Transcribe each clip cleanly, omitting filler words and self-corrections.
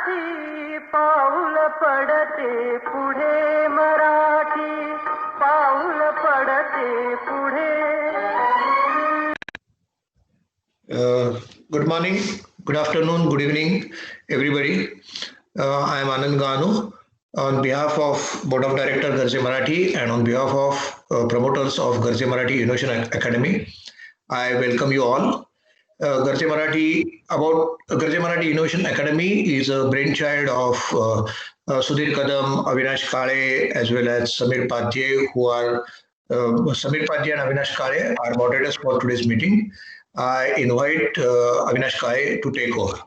मराठी पाऊल पडते पुढे मराठी पाऊल पडते पुढे. Good morning, good afternoon, good evening, everybody. I am Anand Ganu. On behalf of Board of Director Garje Marathi and on behalf of promoters of Garje Marathi Innovation Academy, I welcome you all. Garje Marathi Innovation Academy is a brainchild of Sudhir Kadam, Avinash Kale, as well as Samir Padye, who are Samir Padye and Avinash Kale are moderators for today's meeting. I invite Avinash Kale to take over.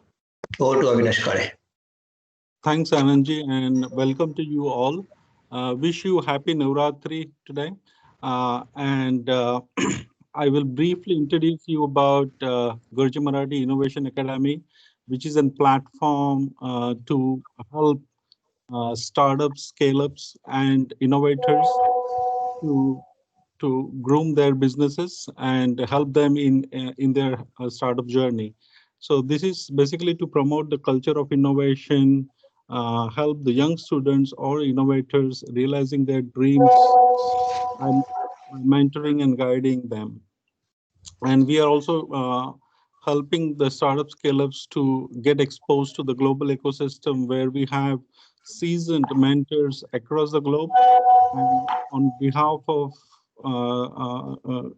Over to Avinash Kale. Thanks, Anandji, and welcome to you all. Wish you happy Navratri today. I will briefly introduce you about Garje Marathi Innovation Academy, which is a platform to help startups, scale-ups, and innovators to groom their businesses and help them in their startup journey. So this is basically to promote the culture of innovation, help the young students or innovators realizing their dreams and mentoring and guiding them. And we are also helping the startup scale-ups to get exposed to the global ecosystem where we have seasoned mentors across the globe. And on behalf of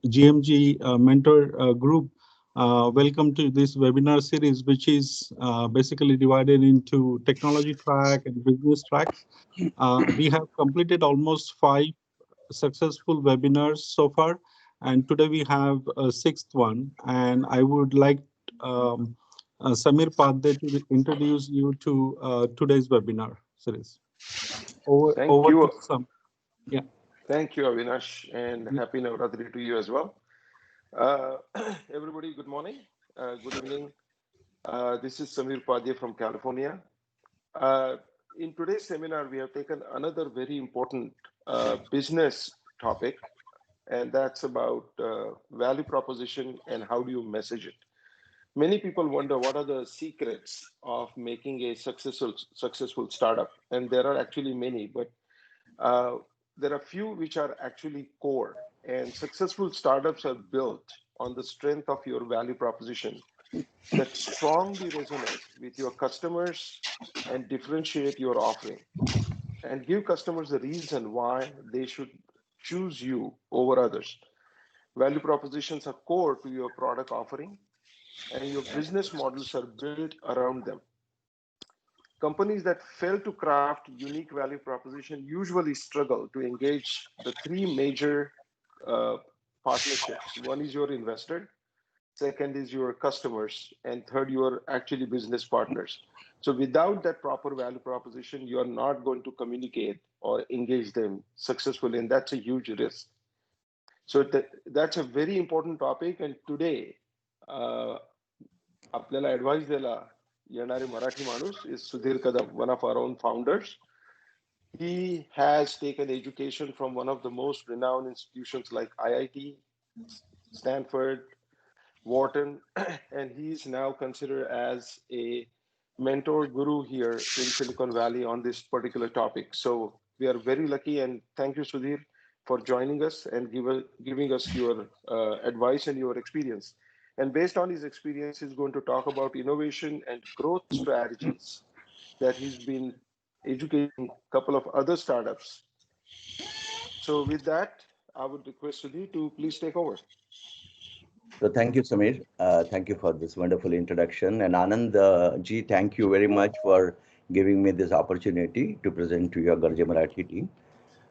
GMG Mentor Group, welcome to this webinar series, which is basically divided into technology track and business tracks. We have completed almost 5 successful webinars so far, and today we have a 6th one. And I would like Samir Padde to introduce you to today's webinar series. Thank you. To Sam. Yeah. Thank you, Avinash, and happy Navratri to you as well. Everybody, good morning, good evening. This is Samir Padye from California. In today's seminar, we have taken another very important business topic, and that's about value proposition and how do you message it. Many people wonder what are the secrets of making a successful startup, and there are actually many, but there are few which are actually core, and successful startups are built on the strength of your value proposition that strongly resonate with your customers and differentiate your offering and give customers a reason why they should choose you over others. Value propositions are core to your product offering and your business models are built around them. Companies that fail to craft unique value proposition usually struggle to engage the 3 major partnerships. One is your investor, second is your customers, and third, your actually business partners. So without that proper value proposition, you are not going to communicate or engage them successfully, and that's a huge risk. So that's a very important topic, and today, आपल्याला advice द्यायला येणारे मराठी माणूस is Sudhir Kadam, one of our own founders. He has taken education from one of the most renowned institutions like IIT, Stanford, Wharton, and he's now considered as a mentor guru here in Silicon Valley on this particular topic. So we are very lucky, and thank you, Sudhir, for joining us and giving us your advice and your experience. And based on his experience, he's going to talk about innovation and growth strategies that he's been educating a couple of other startups. So with that, I would request Sudhir to please take over. So thank you, Samir. Thank you for this wonderful introduction. And Anand ji, thank you very much for giving me this opportunity to present to your Garje Marathi team.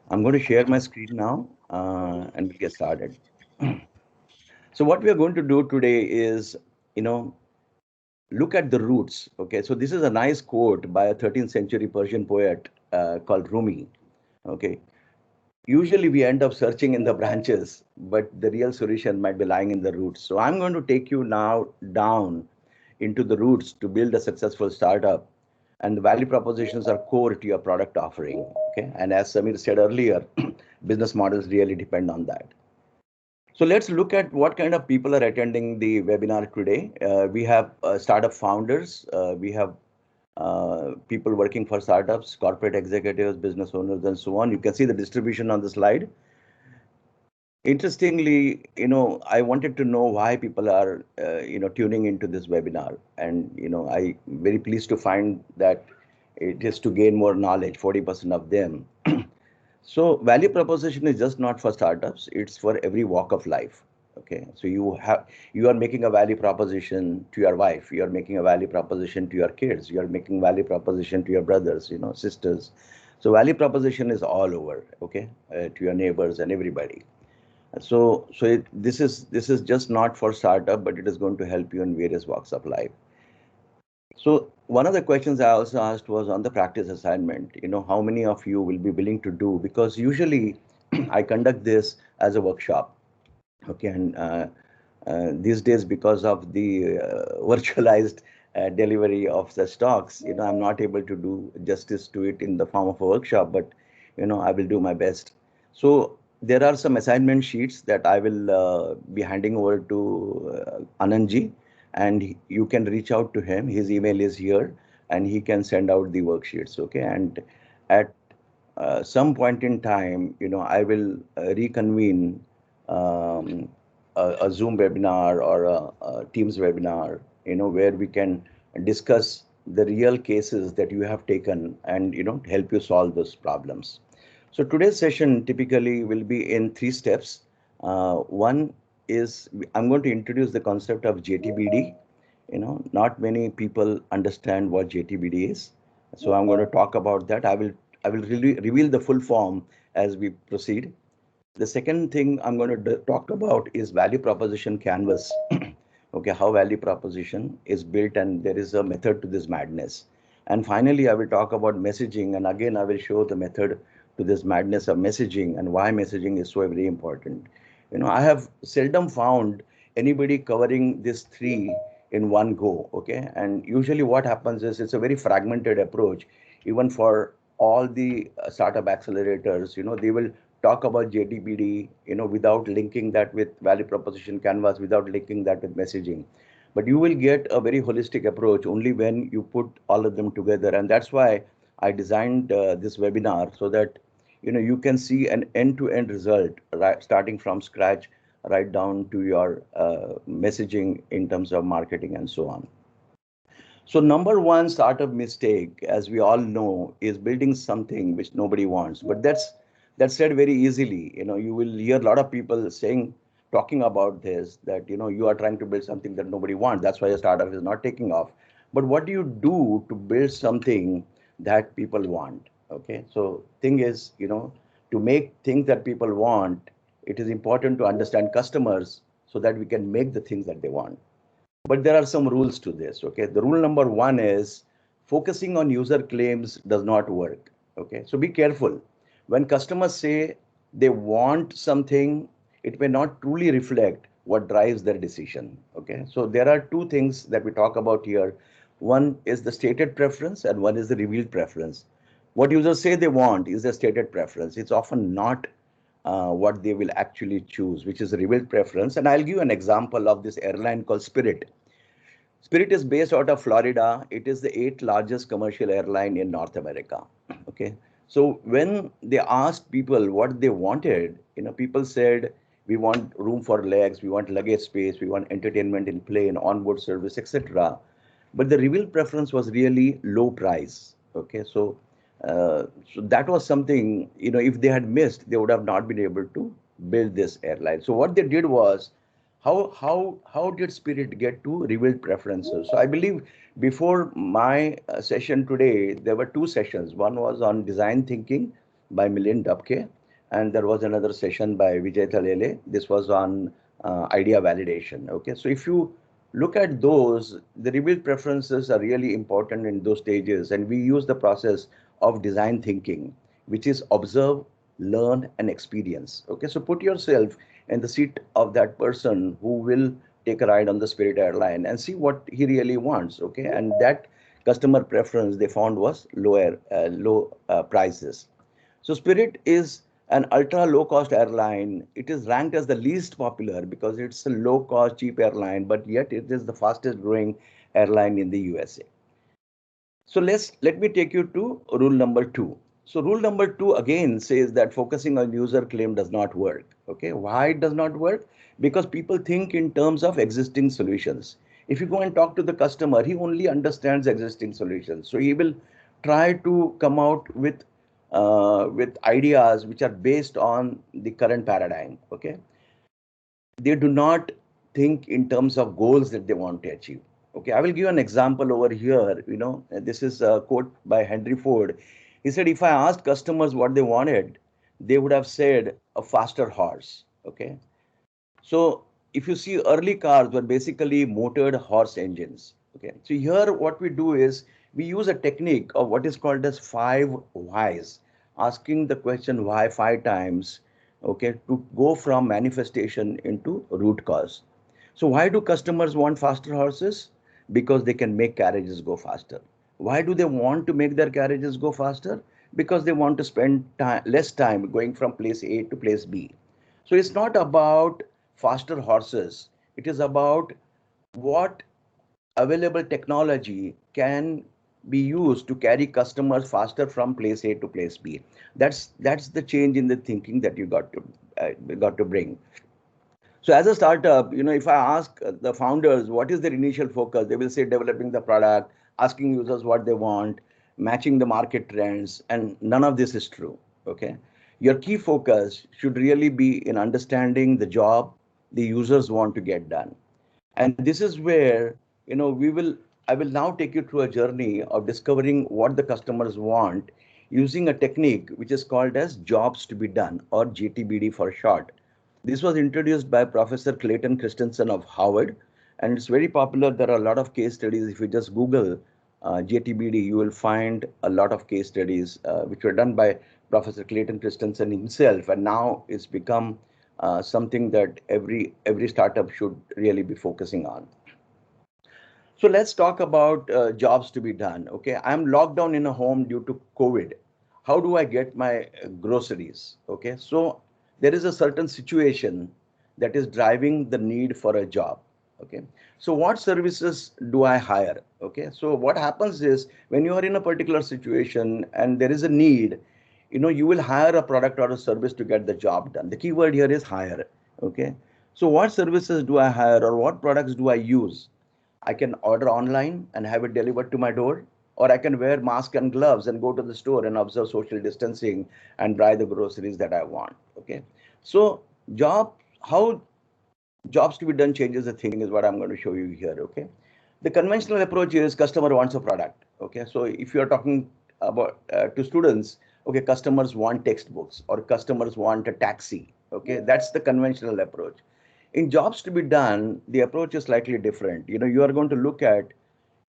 I'm going to share my screen now and we'll get started. So what we are going to do today is, look at the roots. Okay, so this is a nice quote by a 13th century Persian poet called Rumi. Okay, usually we end up searching in the branches, but the real solution might be lying in the roots. So I'm going to take you now down into the roots to build a successful startup. And the value propositions are core to your product offering. Okay, and as Samir said earlier, business models really depend on that. So let's look at what kind of people are attending the webinar today. We have startup founders. We have people working for startups, corporate executives, business owners, and so on. You can see the distribution on the slide. Interestingly, I wanted to know why people are, tuning into this webinar. And, I'm very pleased to find that it is to gain more knowledge, 40% of them. So value proposition is just not for startups, it's for every walk of life. Okay, so you are making a value proposition to your wife, you are making a value proposition to your kids, you are making value proposition to your brothers, sisters. So value proposition is all over, okay, to your neighbors and everybody. So this is just not for startup, but it is going to help you in various walks of life. So one of the questions I also asked was on the practice assignment. How many of you will be willing to do? Because usually I conduct this as a workshop. Okay, and these days, because of the virtualized delivery of the stocks, I'm not able to do justice to it in the form of a workshop, but I will do my best. So there are some assignment sheets that I will be handing over to Anandji, and you can reach out to him. His email is here, and he can send out the worksheets. Okay, and at some point in time, I will reconvene a Zoom webinar or a Teams webinar, where we can discuss the real cases that you have taken and, help you solve those problems. So today's session typically will be in 3 steps. One is I'm going to introduce the concept of JTBD. Not many people understand what JTBD is. So I'm going to talk about that. I will really reveal the full form as we proceed. The second thing I'm going to talk about is value proposition canvas. Okay, how value proposition is built, and there is a method to this madness. And finally, I will talk about messaging, and again, I will show the method to this madness of messaging and why messaging is so very important. I have seldom found anybody covering these 3 in one go. Okay, and usually what happens is it's a very fragmented approach. Even for all the startup accelerators, they will talk about JTBD, without linking that with value proposition canvas, without linking that with messaging. But you will get a very holistic approach only when you put all of them together. And that's why I designed this webinar, so that you can see an end-to-end result, right, starting from scratch, right down to your messaging in terms of marketing and so on. So number one startup mistake, as we all know, is building something which nobody wants. But that's said very easily. You will hear a lot of people talking about this, that you are trying to build something that nobody wants. That's why a startup is not taking off. But what do you do to build something that people want? Okay, so thing is, to make things that people want, it is important to understand customers so that we can make the things that they want. But there are some rules to this. Okay, the rule number 1 is focusing on user claims does not work. Okay, so be careful. When customers say they want something, it may not truly reflect what drives their decision. Okay, so there are 2 things that we talk about here. One is the stated preference, and one is the revealed preference. What users say they want is a stated preference. It's often not what they will actually choose, which is a revealed preference. And I'll give you an example of this airline called Spirit. Spirit is based out of Florida. It is the 8th largest commercial airline in North America. Okay. So when they asked people what they wanted, people said, we want room for legs, we want luggage space, we want entertainment in plane, onboard service, etc. But the real preference was really low price. Okay. So that was something, if they had missed, they would have not been able to build this airline. So what they did was, how did Spirit get to revealed preferences? So I believe before my session today, there were 2 sessions. One was on design thinking by Milind Dubke, and there was another session by Vijay Talele. This was on idea validation. Okay, so if you look at those, the revealed preferences are really important in those stages, and we use the process of design thinking, which is observe, learn, and experience. Okay, so put yourself in the seat of that person who will take a ride on the Spirit airline and see what he really wants. Okay, and that customer preference they found was low prices. So Spirit is an ultra low cost airline. It is ranked as the least popular because it's a low cost cheap airline, but yet it is the fastest growing airline in the USA. So let me take you to rule number 2. So rule number 2 again says that focusing on user claim does not work. Okay, why it does not work? Because people think in terms of existing solutions. If you go and talk to the customer, he only understands existing solutions. So he will try to come out with ideas which are based on the current paradigm. Okay, they do not think in terms of goals that they want to achieve. Okay, I will give an example over here. This is a quote by Henry Ford. He said, if I asked customers what they wanted, they would have said a faster horse. Okay, so if you see, early cars were basically motored horse engines. Okay, so here what we do is we use a technique of what is called as 5 whys, asking the question why 5 times, okay, to go from manifestation into root cause. So why do customers want faster horses? Because they can make carriages go faster. Why do they want to make their carriages go faster? Because they want to spend less time going from place A to place B. So it's not about faster horses. It is about what available technology can be used to carry customers faster from place A to place B. That's the change in the thinking that you got to bring. So as a startup, if I ask the founders what is their initial focus, they will say developing the product, asking users what they want, matching the market trends, and none of this is true. Okay, your key focus should really be in understanding the job the users want to get done. And this is where, I will now take you through a journey of discovering what the customers want using a technique which is called as jobs to be done, or JTBD for short. This was introduced by Professor Clayton Christensen of Harvard, and it's very popular. There are a lot of case studies. If you just Google JTBD, you will find a lot of case studies which were done by Professor Clayton Christensen himself, and now it's become something that every startup should really be focusing on. So let's talk about jobs to be done. Okay, I'm locked down in a home due to COVID. How do I get my groceries? Okay, so there is a certain situation that is driving the need for a job. Okay, so what services do I hire? Okay, so what happens is when you are in a particular situation and there is a need, you will hire a product or a service to get the job done. The key word here is hire. Okay, so what services do I hire, or what products do I use? I can order online and have it delivered to my door, or I can wear mask and gloves and go to the store and observe social distancing and buy the groceries that I want. Okay, so how jobs to be done changes the thinking is what I'm going to show you here. Okay, the conventional approach is customer wants a product. Okay, so if you are talking about to students, okay, customers want textbooks or customers want a taxi. Okay, that's the conventional approach. In jobs to be done, the approach is slightly different. You are going to look at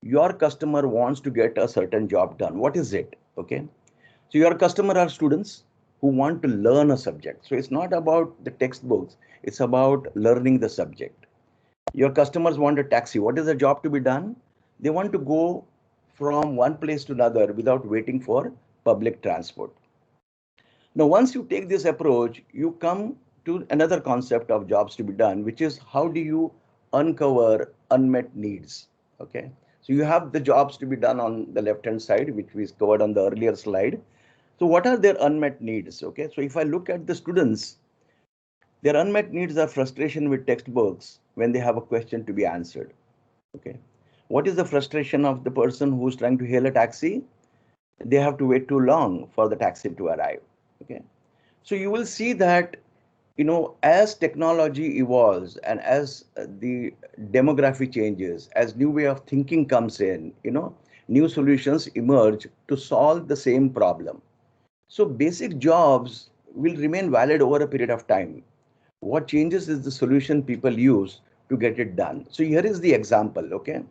your customer wants to get a certain job done. What is it? Okay, so your customer are students who want to learn a subject. So it's not about the textbooks, it's about learning the subject. Your customers want a taxi. What is the job to be done? They want to go from one place to another without waiting for public transport. Now, once you take this approach, you come to another concept of jobs to be done, which is how do you uncover unmet needs? Okay, so you have the jobs to be done on the left-hand side, which we covered on the earlier slide. So what are their unmet needs? Okay, so if I look at the students, their unmet needs are frustration with textbooks when they have a question to be answered. Okay, what is the frustration of the person who's trying to hail a taxi? They have to wait too long for the taxi to arrive. Okay, so you will see that, as technology evolves and as the demography changes, as new way of thinking comes in, new solutions emerge to solve the same problem. So basic jobs will remain valid over a period of time. What changes is the solution people use to get it done. So here is the example. Okay,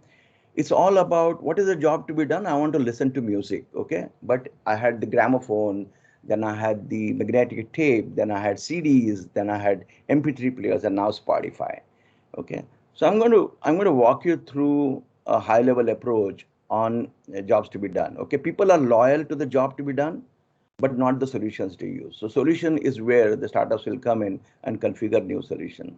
it's all about what is a job to be done. I want to listen to music. Okay, but I had the gramophone, then I had the magnetic tape, then I had CDs, then I had MP3 players, and now Spotify. Okay, so I'm going to walk you through a high level approach on jobs to be done. Okay, people are loyal to the job to be done, but not the solutions to use. So solution is where the startups will come in and configure new solution.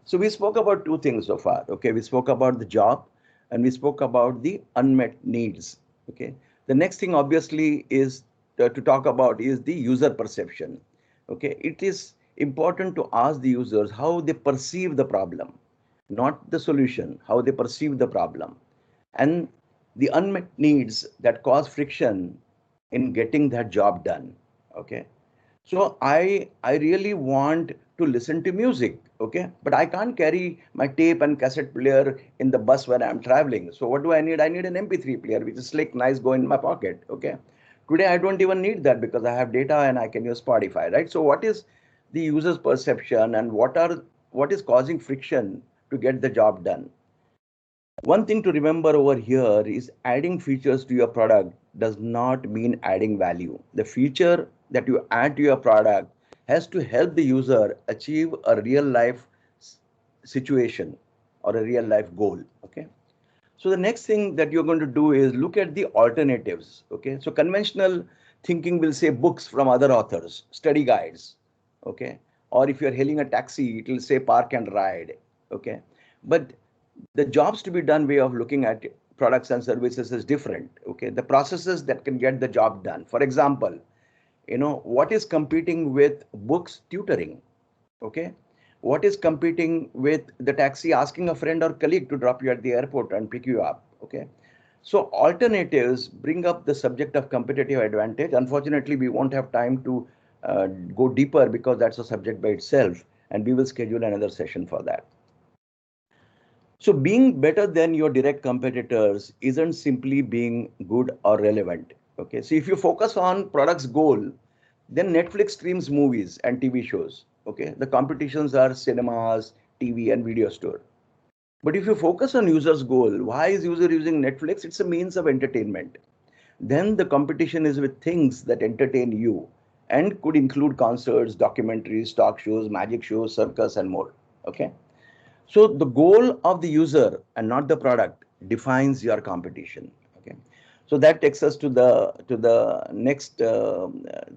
So we spoke about 2 things so far. Okay, we spoke about the job and we spoke about the unmet needs. Okay. The next thing obviously is to talk about is the user perception. Okay. It is important to ask the users how they perceive the problem, not the solution, how they perceive the problem, and the unmet needs that cause friction in getting that job done. Okay. So I really want to listen to music, okay? But I can't carry my tape and cassette player in the bus when I'm traveling. So what do I need? I need an MP3 player, which is slick, nice, go in my pocket, okay? Today I don't even need that because I have data and I can use Spotify, right? So what is the user's perception and what is causing friction to get the job done? One thing to remember over here is adding features to your product does not mean adding value. The feature that you add to your product has to help the user achieve a real life situation or a real life goal. Okay. So the next thing that you're going to do is look at the alternatives. Okay. So conventional thinking will say books from other authors, study guides. Okay. Or if you're hailing a taxi, it will say park and ride. Okay. But the jobs to be done way of looking at products and services is different. Okay. The processes that can get the job done. For example, what is competing with books tutoring? Okay. What is competing with the taxi asking a friend or colleague to drop you at the airport and pick you up? Okay. So alternatives bring up the subject of competitive advantage. Unfortunately, we won't have time to go deeper because that's a subject by itself, and we will schedule another session for that. So being better than your direct competitors isn't simply being good or relevant. Okay. So if you focus on product's goal, then Netflix streams movies and TV shows. Okay. The competitions are cinemas, TV, and video store. But if you focus on user's goal, why is user using Netflix? It's a means of entertainment. Then the competition is with things that entertain you and could include concerts, documentaries, talk shows, magic shows, circus, and more. Okay. So the goal of the user and not the product defines your competition. Okay. So that takes us to the next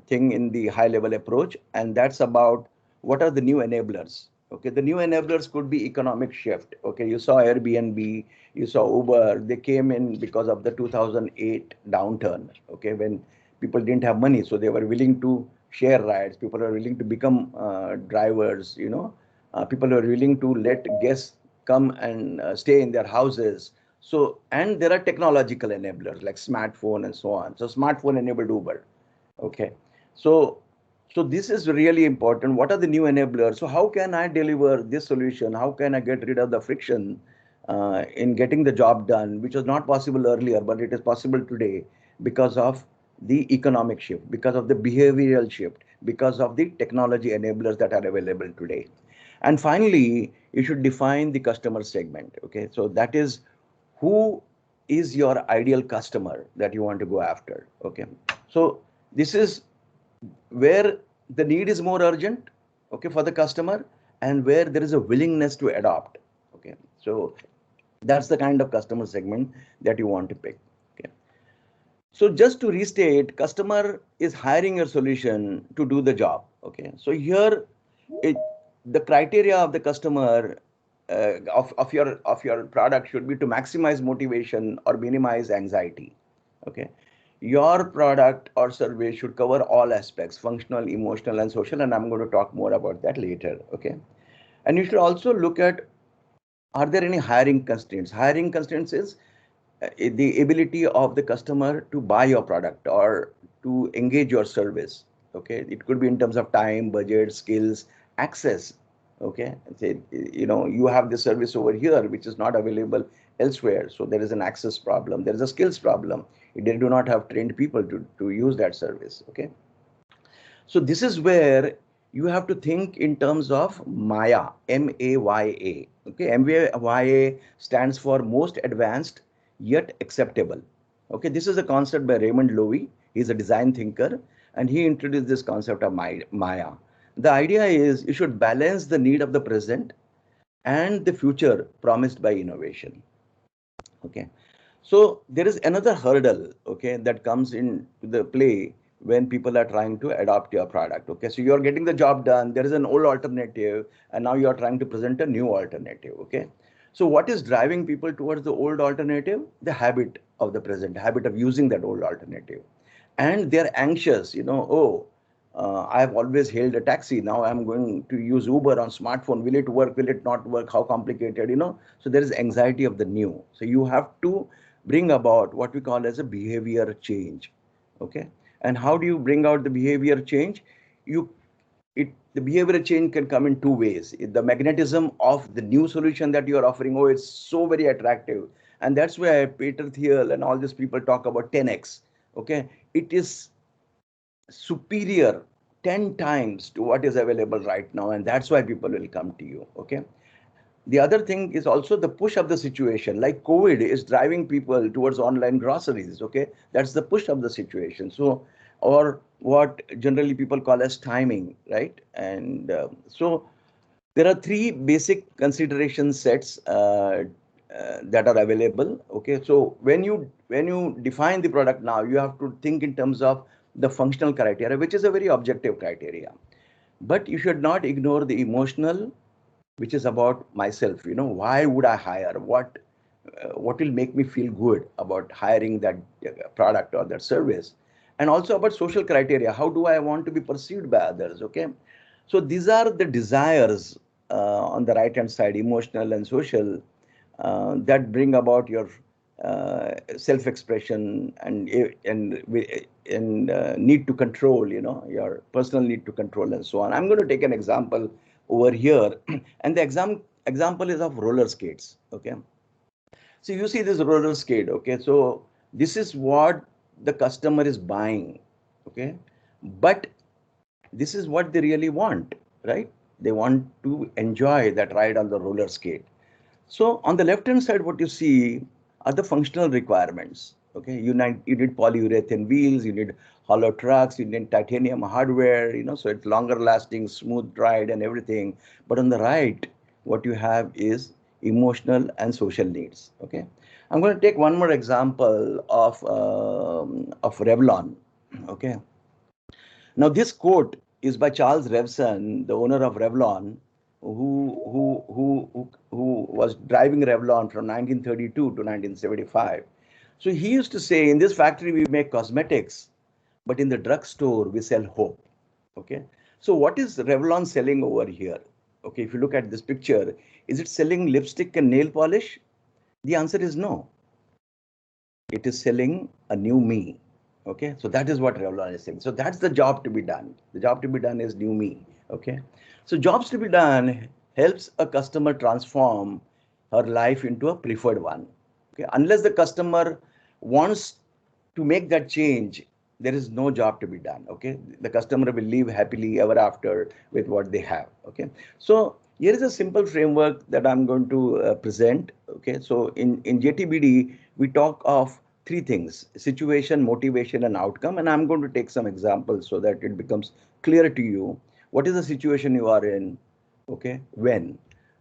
thing in the high level approach, and that's about what are the new enablers. Okay, the new enablers could be economic shift. Okay, you saw Airbnb, you saw Uber. They came in because of the 2008 downturn. Okay, when people didn't have money, so they were willing to share rides. People are willing to become drivers. People are willing to let guests come and stay in their houses. So, and there are technological enablers like smartphone and so on. So smartphone enabled Uber. Okay. So this is really important. What are the new enablers? So how can I deliver this solution? How can I get rid of the friction in getting the job done, which was not possible earlier, but it is possible today because of the economic shift, because of the behavioral shift, because of the technology enablers that are available today. And finally, you should define the customer segment. Okay, so that is who is your ideal customer that you want to go after. Okay, so this is where the need is more urgent, okay, for the customer, and where there is a willingness to adopt. Okay, so that's the kind of customer segment that you want to pick. Okay, so just to restate, customer is hiring your solution to do the job. Okay, so here the criteria of the customer of your product should be to maximize motivation or minimize anxiety. Okay, your product or service should cover all aspects: functional, emotional, and social, and I'm going to talk more about that later. Okay, and you should also look at, are there any hiring constraints? Hiring constraints is the ability of the customer to buy your product or to engage your service. Okay, it could be in terms of time, budget, skills, access. Okay, say, you have the service over here which is not available elsewhere, so there is an access problem, there is a skills problem. They do not have trained people to use that service. Okay, so this is where you have to think in terms of Maya, M-A-Y-A. Okay, M-A-Y-A stands for most advanced yet acceptable. Okay, this is a concept by Raymond Loewy. He's a design thinker, and he introduced this concept of Maya. The idea is you should balance the need of the present and the future promised by innovation. Okay, so there is another hurdle, okay, that comes into the play when people are trying to adopt your product. Okay, so you're getting the job done, there is an old alternative, and now you're trying to present a new alternative. Okay, So what is driving people towards the old alternative? The habit of the present, habit of using that old alternative. And they're anxious, oh, I've always hailed a taxi. Now I'm going to use Uber on smartphone. Will it work? Will it not work? How complicated, So there is anxiety of the new. So you have to bring about what we call as a behavior change. Okay. And how do you bring out the behavior change? The behavioral change can come in two ways. The magnetism of the new solution that you are offering, oh, it's so very attractive. And that's why Peter Thiel and all these people talk about 10x. Okay. It is superior 10 times to what is available right now. And that's why people will come to you. Okay. The other thing is also the push of the situation, like COVID is driving people towards online groceries. Okay. That's the push of the situation. So, or what generally people call as timing, right? And so there are three basic consideration sets that are available. Okay. So when you define the product now, you have to think in terms of the functional criteria, which is a very objective criteria. But you should not ignore the emotional, which is about myself. Why would I hire? What will make me feel good about hiring that product or that service? And also about social criteria. How do I want to be perceived by others? Okay. So these are the desires on the right hand side, emotional and social, that bring about your self-expression and need to control, your personal need to control and so on. I'm going to take an example over here, and the example is of roller skates. Okay, so you see this roller skate. Okay, so this is what the customer is buying. Okay, but this is what they really want, right? They want to enjoy that ride on the roller skate. So on the left-hand side, what you see are the functional requirements. Okay, you need polyurethane wheels, you need hollow trucks, you need titanium hardware, so it's longer lasting, smooth ride and everything. But on the right, what you have is emotional and social needs. Okay, I'm going to take one more example of Revlon. Okay, now this quote is by Charles Revson, the owner of Revlon, who was driving Revlon from 1932 to 1975. So he used to say, in this factory we make cosmetics, but in the drugstore we sell hope. Okay. So what is Revlon selling over here? Okay, if you look at this picture, is it selling lipstick and nail polish? The answer is no. It is selling a new me. Okay, so that is what Revlon is saying. So that's the job to be done. The job to be done is new me. Okay, so jobs to be done helps a customer transform her life into a preferred one. Okay, unless the customer wants to make that change, there is no job to be done. Okay, the customer will live happily ever after with what they have. Okay, so here is a simple framework that I'm going to present. Okay, so in JTBD, we talk of three things: situation, motivation, and outcome. And I'm going to take some examples so that it becomes clear to you. What is the situation you are in? Okay, when?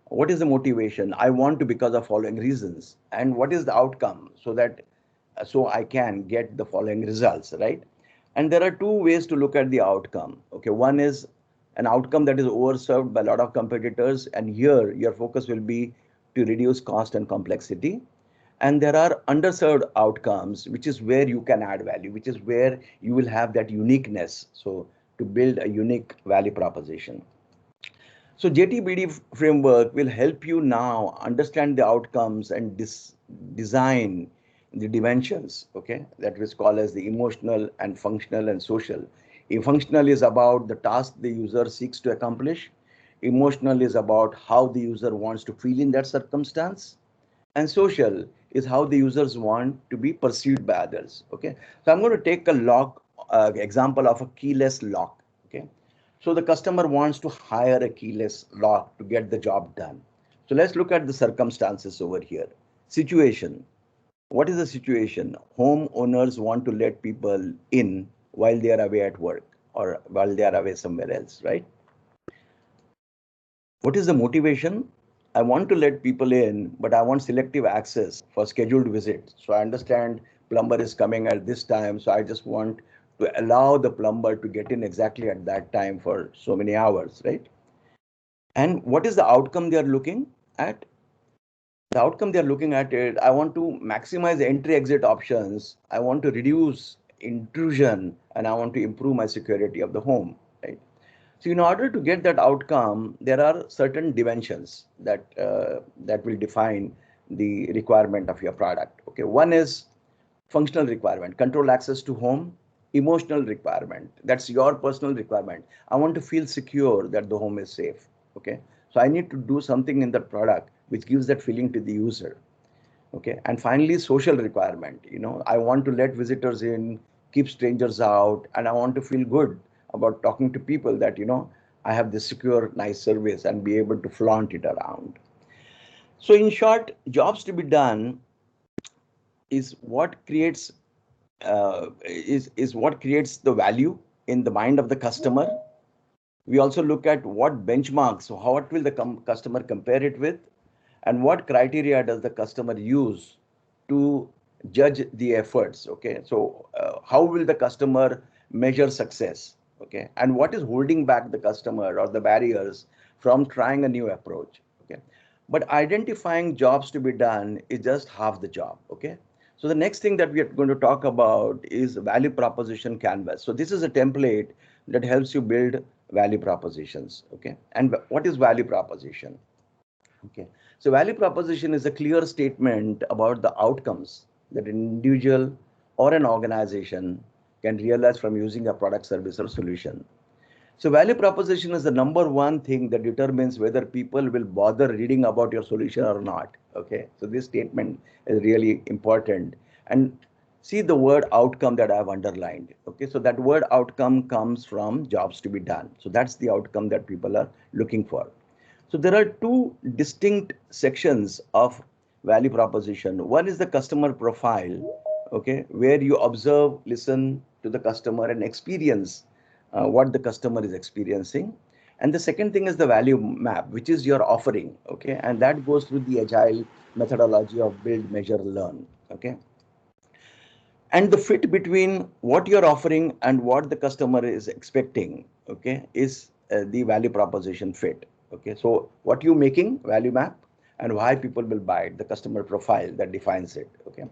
What is the motivation? I want to because of following reasons. And what is the outcome so I can get the following results, right? And there are two ways to look at the outcome. Okay, one is an outcome that is overserved by a lot of competitors, and here your focus will be to reduce cost and complexity. And there are underserved outcomes, which is where you can add value, which is where you will have that uniqueness. So to build a unique value proposition. So JTBD framework will help you now understand the outcomes and design the dimensions, okay, that is called as the emotional and functional and social. Functional is about the task the user seeks to accomplish. Emotional is about how the user wants to feel in that circumstance. And social is how the users want to be perceived by others. Okay, so I'm going to take a example of a keyless lock. Okay, so the customer wants to hire a keyless lock to get the job done. So let's look at the circumstances over here. Situation. What is the situation? Homeowners want to let people in while they are away at work or while they are away somewhere else, right? What is the motivation? I want to let people in, but I want selective access for scheduled visits. So I understand plumber is coming at this time, so I just want to allow the plumber to get in exactly at that time for so many hours, right? And what is the outcome they are looking at? the outcome they're looking at it, I want to maximize entry-exit options, I want to reduce intrusion, and I want to improve my security of the home, right? So in order to get that outcome, there are certain dimensions that that will define the requirement of your product. Okay, one is functional requirement, control access to home. Emotional requirement, that's your personal requirement. I want to feel secure that the home is safe. Okay, so I need to do something in that product which gives that feeling to the user. Okay, and finally, social requirement. I want to let visitors in, keep strangers out, and I want to feel good about talking to people that I have this secure, nice service and be able to flaunt it around. So in short, jobs to be done is what creates is what creates the value in the mind of the customer. We also look at what benchmarks, so what will the customer compare it with, and what criteria does the customer use to judge the efforts. Okay, so how will the customer measure success? Okay, and what is holding back the customer or the barriers from trying a new approach? Okay, but identifying jobs to be done is just half the job. Okay, so the next thing that we are going to talk about is value proposition canvas. So this is a template that helps you build value propositions. Okay, and what is value proposition? Okay, so value proposition is a clear statement about the outcomes that an individual or an organization can realize from using a product, service, or solution. So value proposition is the number one thing that determines whether people will bother reading about your solution or not. Okay, so this statement is really important. And see the word outcome that I have underlined. Okay, so that word outcome comes from jobs to be done. So that's the outcome that people are looking for. So there are two distinct sections of value proposition. One is the customer profile, okay, where you observe, listen to the customer and experience what the customer is experiencing. And the second thing is the value map, which is your offering, okay, and that goes through the agile methodology of build, measure, learn, okay. And the fit between what you're offering and what the customer is expecting, okay, is the value proposition fit. Okay, so what you making, value map, and why people will buy it, the customer profile that defines it. Okay,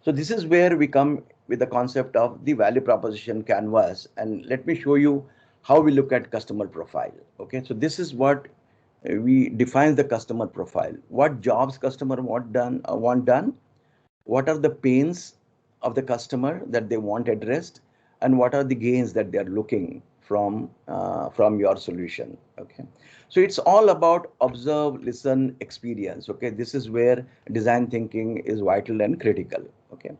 so this is where we come with the concept of the value proposition canvas, and let me show you how we look at customer profile. Okay, so this is what we define the customer profile. What jobs customer want done, what are the pains of the customer that they want addressed, and what are the gains that they are looking from your solution. Okay, so it's all about observe, listen, experience. Okay, this is where design thinking is vital and critical. Okay,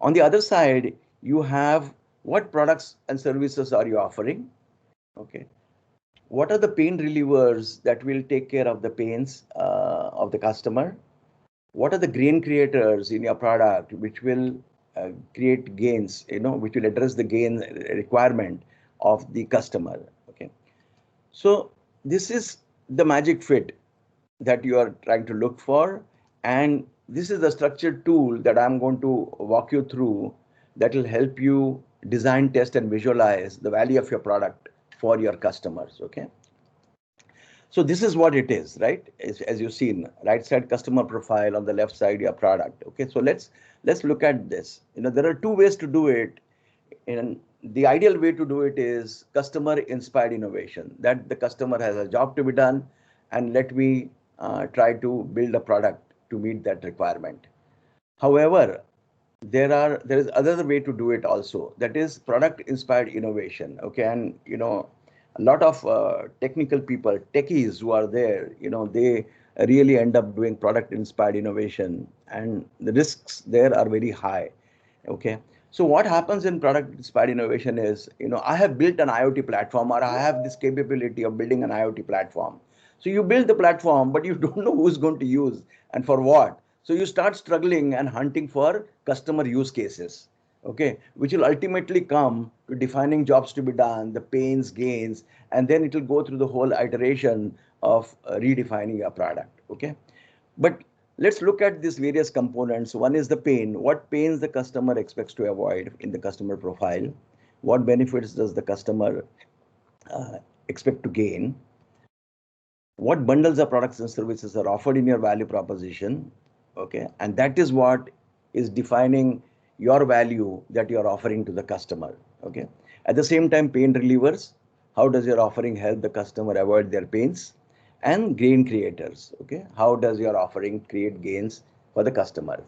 on the other side, you have what products and services are you offering. Okay, what are the pain relievers that will take care of the pains of the customer? What are the gain creators in your product which will create gains, which will address the gain requirement of the customer. Okay, so this is the magic fit that you are trying to look for, and this is the structured tool that I'm going to walk you through that will help you design, test, and visualize the value of your product for your customers. Okay, so this is what it is, right? As you've seen, right side customer profile, on the left side your product. Okay, so let's look at this. There are two ways to do it, and the ideal way to do it is customer inspired innovation, that the customer has a job to be done, and let me try to build a product to meet that requirement. However, there is other way to do it also, that is product inspired innovation. Okay, and a lot of technical people, techies who are there, they really end up doing product inspired innovation, and the risks there are very high. Okay, so what happens in product inspired innovation is, I have built an IoT platform, or I have this capability of building an IoT platform. So you build the platform, but you don't know who's going to use and for what. So you start struggling and hunting for customer use cases, okay, which will ultimately come to defining jobs to be done, the pains, gains, and then it will go through the whole iteration of redefining a product. Okay, but let's look at these various components. One is the pain. What pains the customer expects to avoid in the customer profile? What benefits does the customer expect to gain? What bundles of products and services are offered in your value proposition? Okay, and that is what is defining your value that you are offering to the customer. Okay, at the same time, pain relievers, how does your offering help the customer avoid their pains? And gain creators, okay, how does your offering create gains for the customer?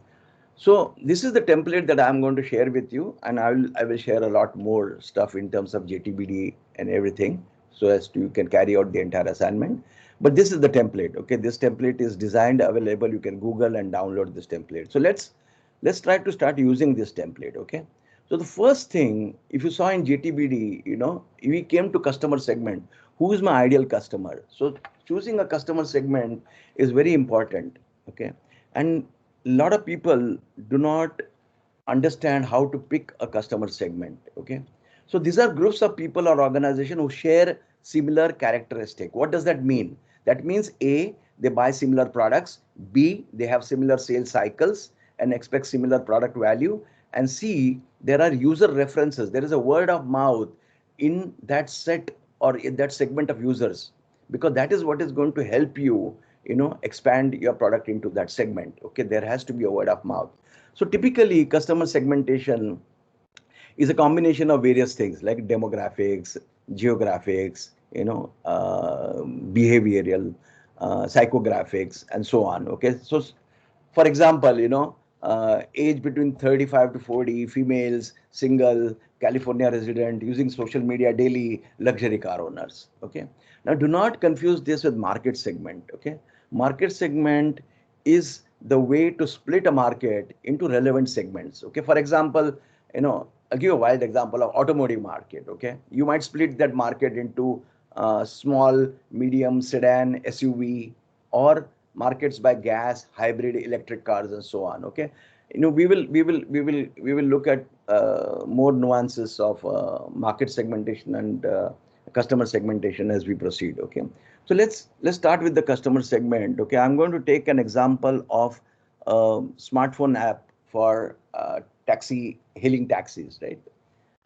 So this is the template that I'm going to share with you, and I will share a lot more stuff in terms of JTBD and everything, so as to you can carry out the entire assignment. But this is the template. Okay, this template is designed, available. You can Google and download this template. So let's try to start using this template. Okay. So the first thing, if you saw in JTBD, we came to customer segment. Who is my ideal customer? So choosing a customer segment is very important. Okay, and a lot of people do not understand how to pick a customer segment. Okay, so these are groups of people or organization who share similar characteristic. What does that mean? That means A, they buy similar products, B, they have similar sales cycles and expect similar product value, and C, there are user references. There is a word of mouth in that set or in that segment of users, because that is what is going to help you expand your product into that segment. Okay, there has to be a word of mouth. So typically customer segmentation is a combination of various things like demographics, geographics, behavioral, psychographics, and so on. Okay, so for example, age between 35 to 40, females, single, California resident, using social media daily, luxury car owners. Okay, now do not confuse this with market segment. Okay, market segment is the way to split a market into relevant segments. Okay, for example, I'll give a wild example of automotive market. Okay, you might split that market into small, medium, sedan, SUV, or markets by gas, hybrid, electric cars, and so on. Okay, we will look at more nuances of market segmentation and customer segmentation as we proceed. Okay, so let's start with the customer segment. Okay, I'm going to take an example of smartphone app for taxi hailing taxis, right?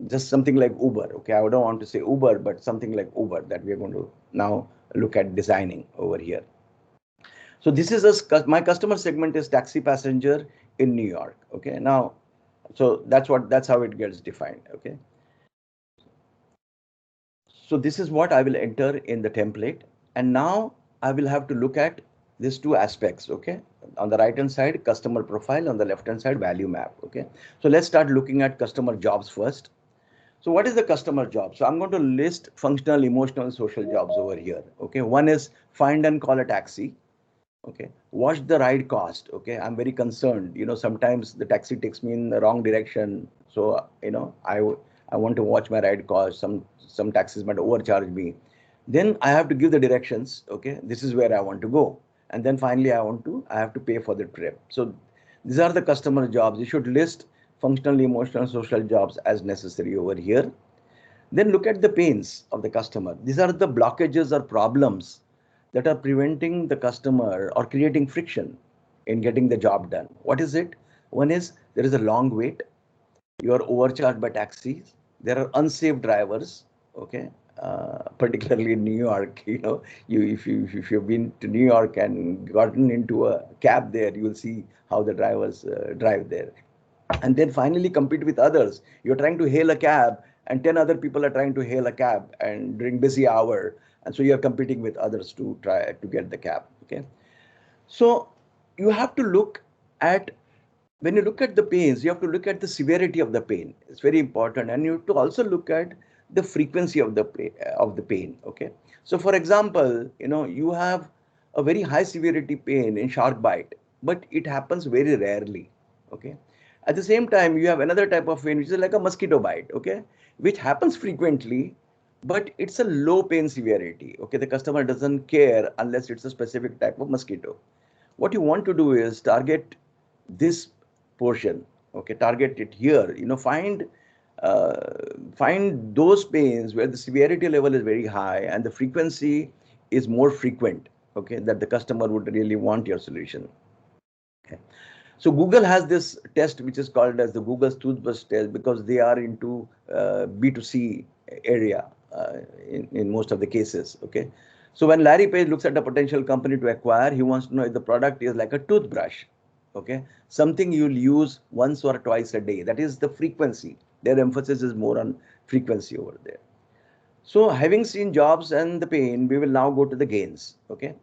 Just something like Uber. Okay, I don't want to say Uber, but something like Uber that we are going to now look at designing over here. So this is my customer segment is taxi passenger in New York. Okay, now, so that's how it gets defined. Okay, so this is what I will enter in the template, and now I will have to look at these two aspects. Okay, on the right hand side, customer profile, on the left hand side, value map. Okay, so let's start looking at customer jobs first. So what is the customer job? So I'm going to list functional, emotional, social jobs over here. Okay, one is find and call a taxi. Okay, watch the ride cost. Okay, I'm very concerned. Sometimes the taxi takes me in the wrong direction. So, I want to watch my ride cost. Some taxis might overcharge me. Then I have to give the directions. Okay, this is where I want to go. And then finally, I have to pay for the trip. So these are the customer jobs. You should list functional, emotional, social jobs as necessary over here. Then look at the pains of the customer. These are the blockages or problems that are preventing the customer or creating friction in getting the job done. What is it? One is there is a long wait. You are overcharged by taxis. There are unsafe drivers. Okay, particularly in New York. If you've been to New York and gotten into a cab there, you will see how the drivers drive there. And then finally compete with others. You're trying to hail a cab, and 10 other people are trying to hail a cab and during busy hour. And so you're competing with others to try to get the cab. Okay, so you have to look at, when you look at the pains, you have to look at the severity of the pain. It's very important. And you have to also look at the frequency of the pain. Okay, so for example, you have a very high severity pain in shark bite, but it happens very rarely. Okay, at the same time, you have another type of pain which is like a mosquito bite. Okay, which happens frequently, but it's a low pain severity. Okay, the customer doesn't care unless it's a specific type of mosquito. What you want to do is target this portion. Okay, target it here. Find those pains where the severity level is very high and the frequency is more frequent. Okay, that the customer would really want your solution. Okay, so Google has this test which is called as the Google's toothbrush test, because they are into B2C area in most of the cases. Okay, so when Larry Page looks at a potential company to acquire, he wants to know if the product is like a toothbrush. Okay, something you'll use once or twice a day. That is the frequency. Their emphasis is more on frequency over there. So having seen jobs and the pain, we will now go to the gains. Okay,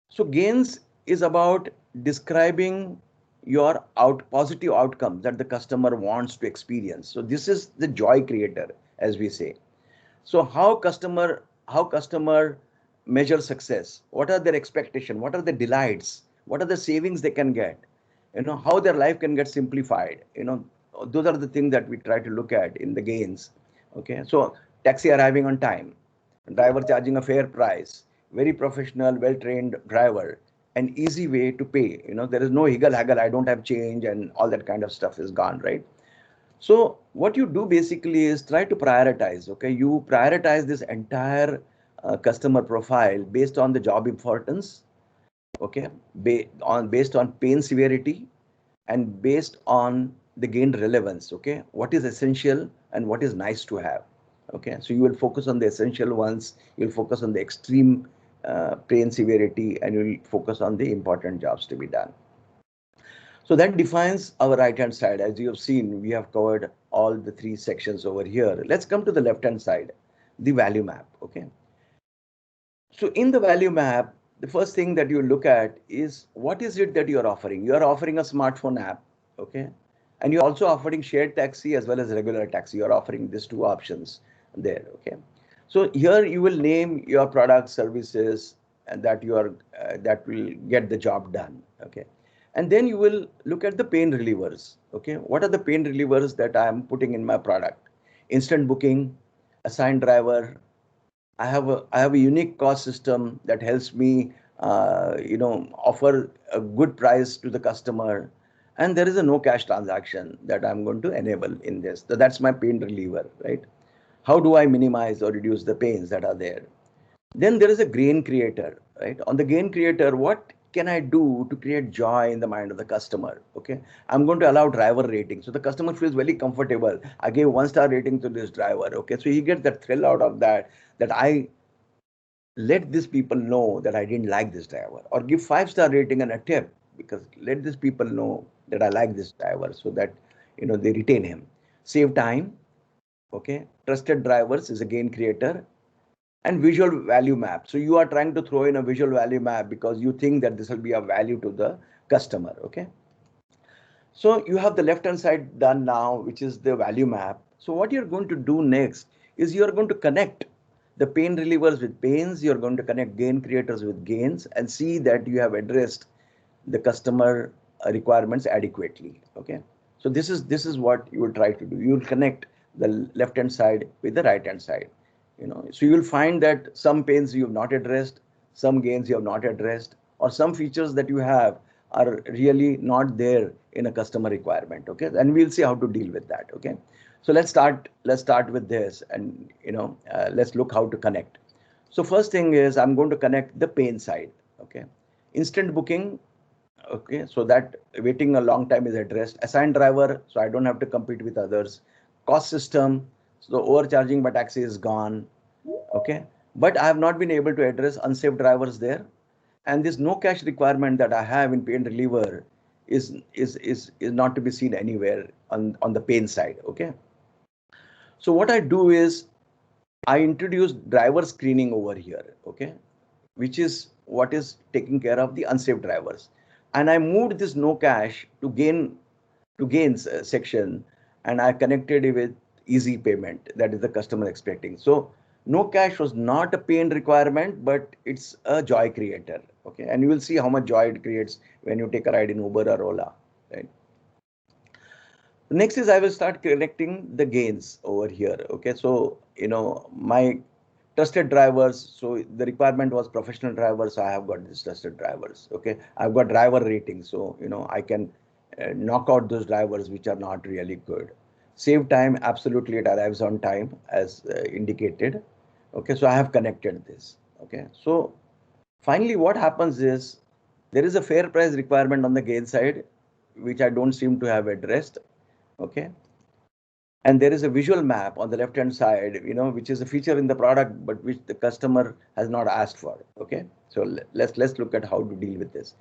so gains is about describing your positive outcomes that the customer wants to experience. So this is the joy creator, as we say. So how customer measure success? What are their expectation? What are the delights? What are the savings they can get? How their life can get simplified. Those are the things that we try to look at in the gains. Okay, so taxi arriving on time, driver charging a fair price, very professional, well-trained driver, an easy way to pay. There is no higgle haggle. I don't have change, and all that kind of stuff is gone, right? So what you do basically is try to prioritize. Okay, you prioritize this entire customer profile based on the job importance. Okay, based on pain severity and based on the gain relevance. Okay, what is essential and what is nice to have. Okay, so you will focus on the essential ones. You'll focus on the extreme pain severity, and you'll focus on the important jobs to be done. So that defines our right-hand side. As you have seen, we have covered all the three sections over here. Let's come to the left-hand side, the value map. Okay. So in the value map, the first thing that you look at is what is it that you are offering? You are offering a smartphone app. Okay. And you're also offering shared taxi as well as regular taxi. You're offering these two options there. Okay. So here you will name your products, services, and that that will get the job done. Okay. And then you will look at the pain relievers. Okay, what are the pain relievers that I am putting in my product? Instant booking, assigned driver. I have a unique cost system that helps me, offer a good price to the customer. And there is a no cash transaction that I'm going to enable in this. So that's my pain reliever, right? How do I minimize or reduce the pains that are there? Then there is a gain creator, right? On the gain creator, what can I do to create joy in the mind of the customer? Okay, I'm going to allow driver rating. So the customer feels very comfortable. I gave 1-star rating to this driver. Okay, so he gets that thrill out of that I let these people know that I didn't like this driver, or give 5-star rating and a tip, because let these people know that I like this driver, so that they retain him. Save time. Okay, trusted drivers is a gain creator. And visual value map. So you are trying to throw in a visual value map because you think that this will be a value to the customer. Okay. So you have the left hand side done now, which is the value map. So what you're going to do next is you're going to connect the pain relievers with pains. You're going to connect gain creators with gains, and see that you have addressed the customer requirements adequately. Okay. So this is what you will try to do. You will connect the left hand side with the right hand side. So you will find that some pains you have not addressed, some gains you have not addressed, or some features that you have are really not there in a customer requirement. Okay, and we'll see how to deal with that. Okay, so let's start with this, and let's look how to connect. So first thing is I'm going to connect the pain side. Okay, instant booking. Okay, so that waiting a long time is addressed. Assigned driver, so I don't have to compete with others. Cost system, so the overcharging by taxi is gone. Okay, but I have not been able to address unsafe drivers there, and this no cash requirement that I have in pain reliever is not to be seen anywhere on the pain side. Okay, so what I do is I introduce driver screening over here. Okay, which is what is taking care of the unsafe drivers, and I moved this no cash to gains section, and I connected it with easy payment, that is the customer expecting. So no cash was not a pain requirement, but it's a joy creator. Okay, and you will see how much joy it creates when you take a ride in Uber or Ola, right? Next is I will start connecting the gains over here. Okay, so my trusted drivers. So the requirement was professional drivers. So I have got these trusted drivers. Okay, I've got driver rating. So I can knock out those drivers which are not really good. Save time, absolutely, it arrives on time as indicated. Okay, so I have connected this. Okay, so finally what happens is there is a fair price requirement on the gain side, which I don't seem to have addressed. Okay, and there is a visual map on the left hand side, which is a feature in the product but which the customer has not asked for. Okay, so let's look at how to deal with this.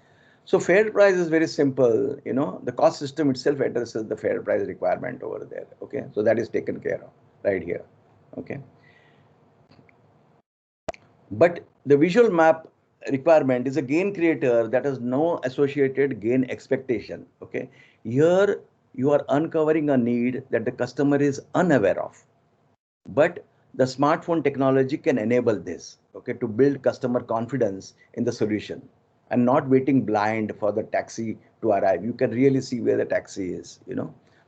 So fair price is very simple. The cost system itself addresses the fair price requirement over there. Okay, so that is taken care of right here. Okay, but the visual map requirement is a gain creator that has no associated gain expectation. Okay, here you are uncovering a need that the customer is unaware of, but the smartphone technology can enable this, okay, to build customer confidence in the solution and not waiting blind for the taxi to arrive. You can really see where the taxi is.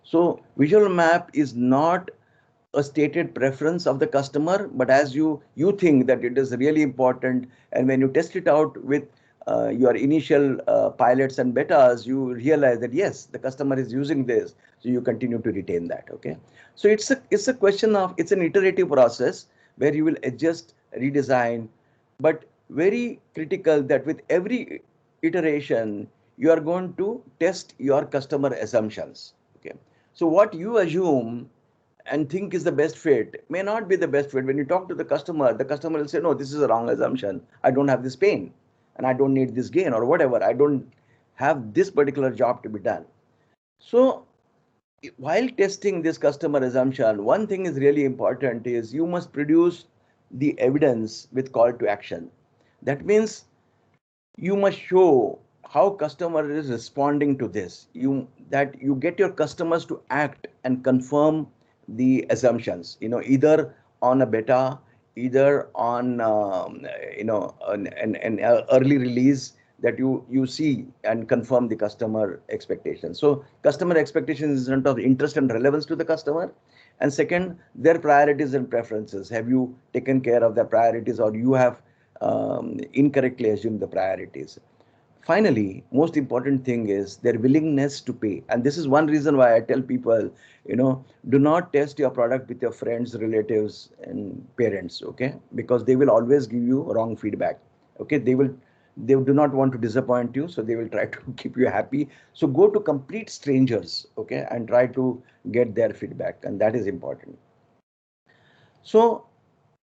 So visual map is not a stated preference of the customer, but as you think that it is really important, and when you test it out with your initial pilots and betas, you realize that yes, the customer is using this, so you continue to retain that. Okay, so it's a question of, it's an iterative process where you will adjust, redesign, but very critical that with every iteration you are going to test your customer assumptions. Okay, so what you assume and think is the best fit may not be the best fit. When you talk to the customer will say, no, this is a wrong assumption. I don't have this pain and I don't need this gain or whatever. I don't have this particular job to be done. So while testing this customer assumption, one thing is really important is you must produce the evidence with call to action. That means you must show how customer is responding to this. That you get your customers to act and confirm the assumptions, either on a beta, either on an early release, that you see and confirm the customer expectations. So customer expectations is in terms of interest and relevance to the customer, and second, their priorities and preferences. Have you taken care of their priorities, or you have incorrectly assumed the priorities? Finally, most important thing is their willingness to pay. And this is one reason why I tell people, do not test your product with your friends, relatives, and parents, okay? Because they will always give you wrong feedback, okay? They do not want to disappoint you, so they will try to keep you happy. So go to complete strangers, okay, and try to get their feedback, and that is important. So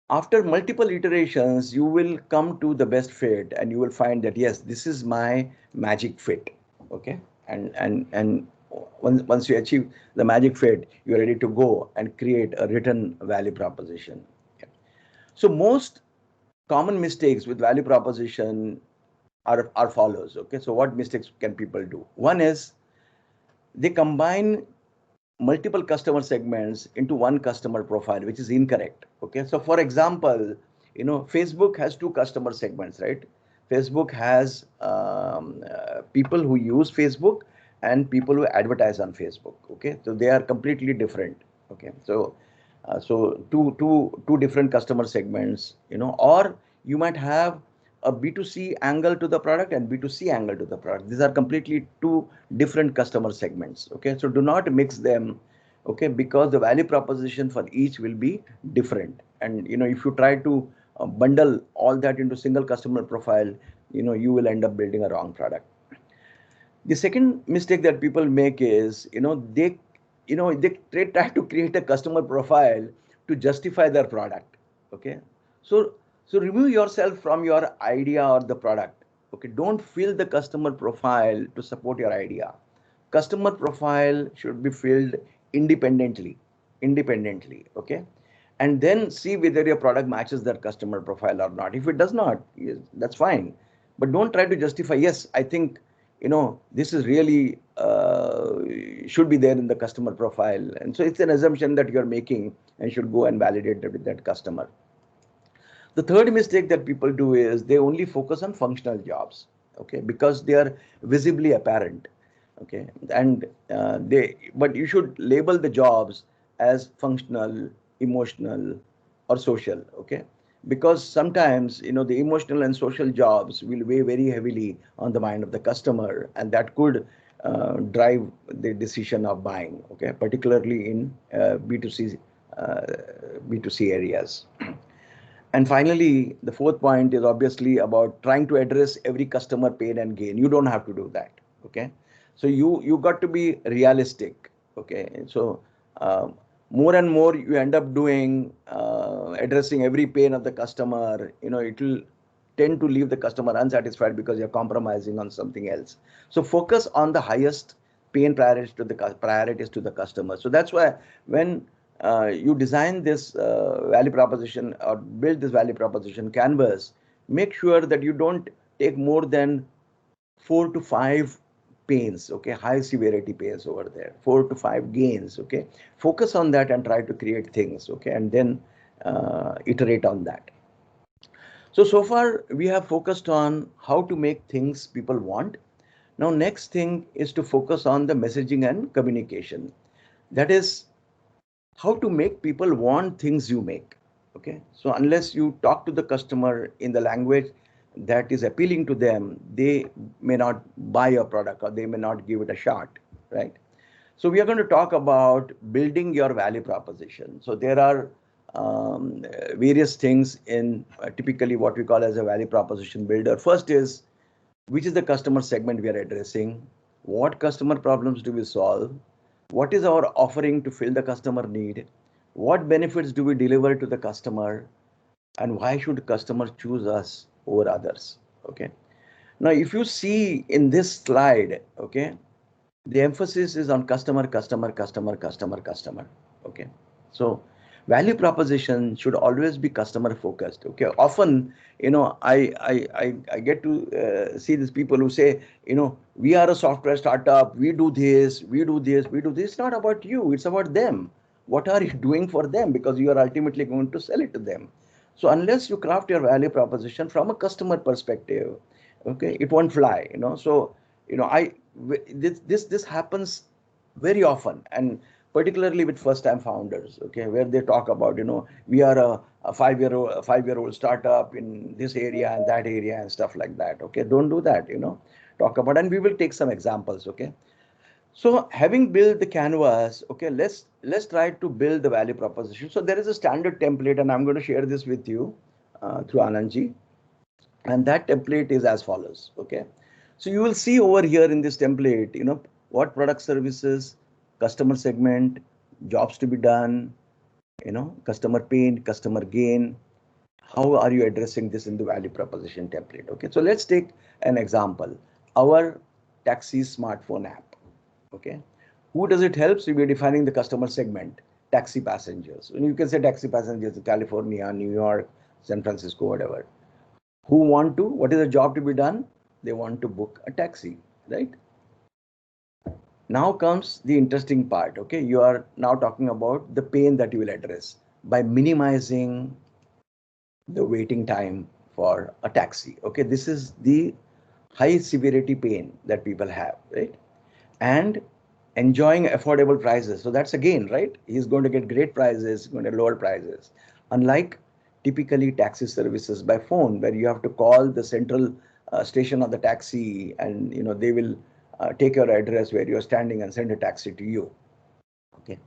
after multiple iterations, you will come to the best fit, and you will find that yes, this is my magic fit. Okay, and once you achieve the magic fit, you're ready to go and create a written value proposition. Okay. So most common mistakes with value proposition are follows. Okay, so what mistakes can people do? One is they combine multiple customer segments into one customer profile, which is incorrect. Okay, so for example, Facebook has two customer segments, right? Facebook has people who use Facebook and people who advertise on Facebook. Okay, so they are completely different. Okay, so two different customer segments, or you might have a B2C angle to the product and B2C angle to the product. These are completely two different customer segments. Okay, so do not mix them. Okay, because the value proposition for each will be different. And if you try to bundle all that into single customer profile, you will end up building a wrong product. The second mistake that people make is, they try to create a customer profile to justify their product. Okay, so remove yourself from your idea or the product. Okay, don't fill the customer profile to support your idea. Customer profile should be filled independently. Okay, and then see whether your product matches that customer profile or not. If it does not, yes, that's fine, but don't try to justify, yes, I think this is really should be there in the customer profile. And so it's an assumption that you're making and should go and validate it with that customer. The third mistake that people do is they only focus on functional jobs, okay, because they are visibly apparent. Okay, and but you should label the jobs as functional, emotional, or social. Okay, because sometimes the emotional and social jobs will weigh very heavily on the mind of the customer, and that could drive the decision of buying. Okay, particularly in B2C areas. And finally, the fourth point is obviously about trying to address every customer pain and gain. You don't have to do that. Okay, so you got to be realistic. Okay, so more and more you end up doing addressing every pain of the customer. It will tend to leave the customer unsatisfied because you're compromising on something else. So focus on the highest pain priorities to the customer. So that's why when you design this value proposition or build this value proposition canvas, make sure that you don't take more than 4 to 5 pains, okay, high severity pains over there, 4 to 5 gains, okay. Focus on that and try to create things, okay, and then iterate on that. So far we have focused on how to make things people want. Now next thing is to focus on the messaging and communication. That is how to make people want things you make, okay. So unless you talk to the customer in the language that is appealing to them, they may not buy your product or they may not give it a shot, right? So we are going to talk about building your value proposition. So there are various things in typically what we call as a value proposition builder. First is, which is the customer segment we are addressing? What customer problems do we solve? What is our offering to fill the customer need? What benefits do we deliver to the customer? And why should customers choose us over others? Okay. Now, if you see in this slide, okay, the emphasis is on customer. Okay. So value proposition should always be customer focused. Okay. Often, I get to see these people who say, we are a software startup, we do this. It's not about you, it's about them. What are you doing for them? Because you are ultimately going to sell it to them. So unless you craft your value proposition from a customer perspective, okay, it won't fly. So this happens very often, and particularly with first-time founders, okay, where they talk about, we are a five-year-old startup in this area and that area and stuff like that. Okay, don't do that. Talk about, and we will take some examples. Okay. So having built the canvas, okay, let's try to build the value proposition. So there is a standard template, and I'm going to share this with you through Anandji. And that template is as follows. Okay. So you will see over here in this template, what product services, customer segment, jobs to be done, customer pain, customer gain. How are you addressing this in the value proposition template? Okay. So let's take an example. Our taxi smartphone app. Okay. Who does it help? So we're defining the customer segment, taxi passengers. And you can say taxi passengers in California, New York, San Francisco, whatever. Who want to, what is the job to be done? They want to book a taxi, right? Now comes the interesting part. Okay. You are now talking about the pain that you will address by minimizing the waiting time for a taxi. Okay. This is the high severity pain that people have, right? And enjoying affordable prices. So that's again, right? He's going to get great prices, going to lower prices. Unlike typically taxi services by phone, where you have to call the central station of the taxi, and they will take your address where you're standing and send a taxi to you. Okay.